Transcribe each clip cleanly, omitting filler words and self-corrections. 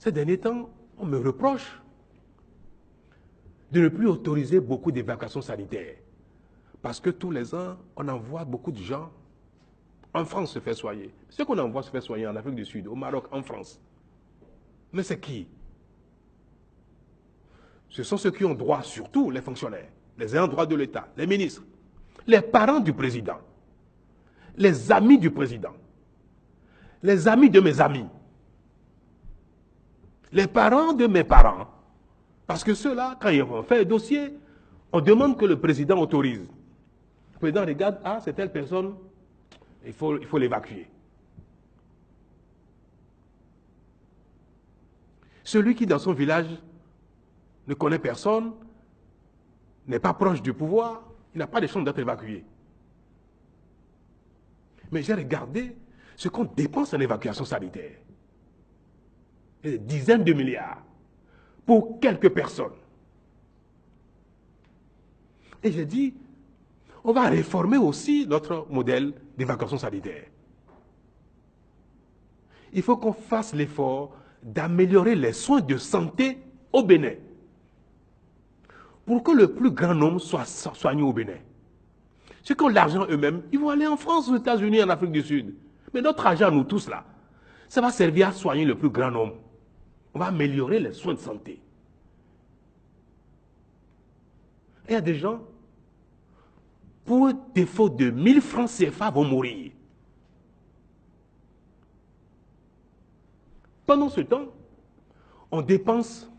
Ces derniers temps, on me reproche de ne plus autoriser beaucoup d'évacuations sanitaires. Parce que tous les ans, on envoie beaucoup de gens en France se faire soigner. Ceux qu'on envoie se faire soigner en Afrique du Sud, au Maroc, en France. Mais c'est qui? Ce sont ceux qui ont droit, surtout les fonctionnaires, les ayants droit de l'État, les ministres, les parents du président, les amis du président, les amis de mes amis, les parents de mes parents. Parce que ceux-là, quand ils vont faire un dossier, on demande que le président autorise. Le président regarde, ah, c'est telle personne, il faut l'évacuer. Celui qui, dans son village, ne connaît personne, n'est pas proche du pouvoir, il n'a pas de chance d'être évacué. Mais j'ai regardé ce qu'on dépense en évacuation sanitaire. Des dizaines de milliards pour quelques personnes. Et j'ai dit, on va réformer aussi notre modèle d'évacuation sanitaire. Il faut qu'on fasse l'effort d'améliorer les soins de santé au Bénin. Pour que le plus grand nombre soit soigné au Bénin. Ceux qui ont l'argent eux-mêmes, ils vont aller en France, aux États-Unis, en Afrique du Sud. Mais notre argent, nous tous là, ça va servir à soigner le plus grand nombre. On va améliorer les soins de santé. Et il y a des gens, pour un défaut de 1000 francs CFA, vont mourir. Pendant ce temps, on dépense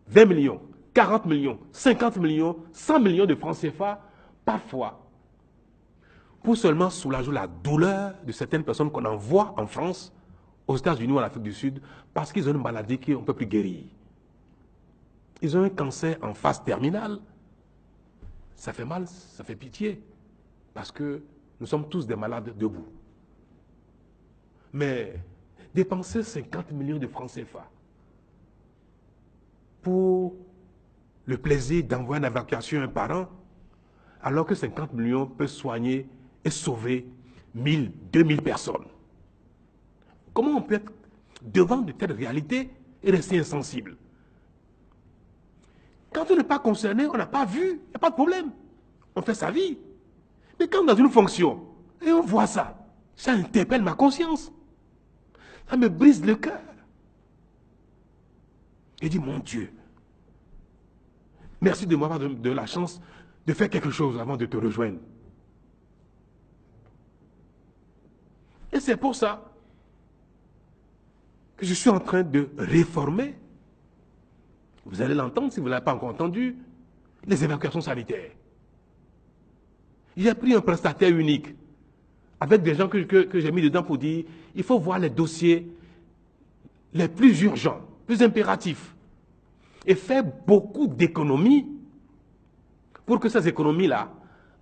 20 millions, 40 millions, 50 millions, 100 millions de francs CFA parfois pour seulement soulager la douleur de certaines personnes qu'on envoie en France, aux États-Unis ou en Afrique du Sud, parce qu'ils ont une maladie qu'on ne peut plus guérir. Ils ont un cancer en phase terminale. Ça fait mal, ça fait pitié, parce que nous sommes tous des malades debout. Mais dépenser 50 millions de francs CFA pour le plaisir d'envoyer une évacuation à un parent, alors que 50 millions peuvent soigner et sauver 1000, 2000 personnes. Comment on peut être devant de telles réalités et rester insensible? Quand on n'est pas concerné, on n'a pas vu, il n'y a pas de problème. On fait sa vie. Mais quand dans une fonction, et on voit ça, ça interpelle ma conscience. Ça me brise le cœur. Et dit, mon Dieu, merci de m'avoir donné la chance de faire quelque chose avant de te rejoindre. Et c'est pour ça que je suis en train de réformer, vous allez l'entendre si vous ne l'avez pas encore entendu, les évacuations sanitaires. J'ai pris un prestataire unique, avec des gens que j'ai mis dedans pour dire, il faut voir les dossiers les plus urgents, plus impératifs, et faire beaucoup d'économies pour que ces économies-là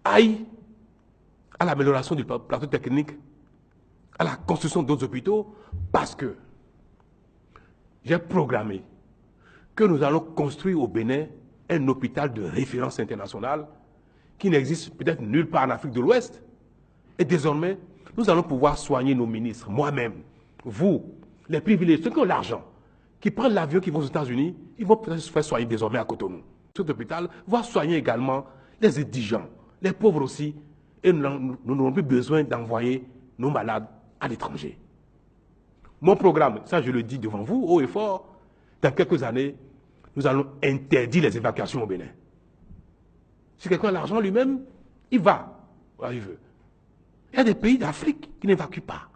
aillent à l'amélioration du plateau technique, à la construction d'autres hôpitaux, parce que j'ai programmé que nous allons construire au Bénin un hôpital de référence internationale qui n'existe peut-être nulle part en Afrique de l'Ouest. Et désormais, nous allons pouvoir soigner nos ministres, moi-même, vous, les privilégiés, ceux qui ont l'argent, qui prennent l'avion, qui vont aux États-Unis, ils vont peut-être se faire soigner désormais à Cotonou. Cet hôpital va soigner également les indigents, les pauvres aussi, et nous n'aurons plus besoin d'envoyer nos malades à l'étranger. Mon programme, ça je le dis devant vous, haut et fort, dans quelques années, nous allons interdire les évacuations au Bénin. Si quelqu'un a l'argent lui-même, il va où il veut. Il y a des pays d'Afrique qui n'évacuent pas.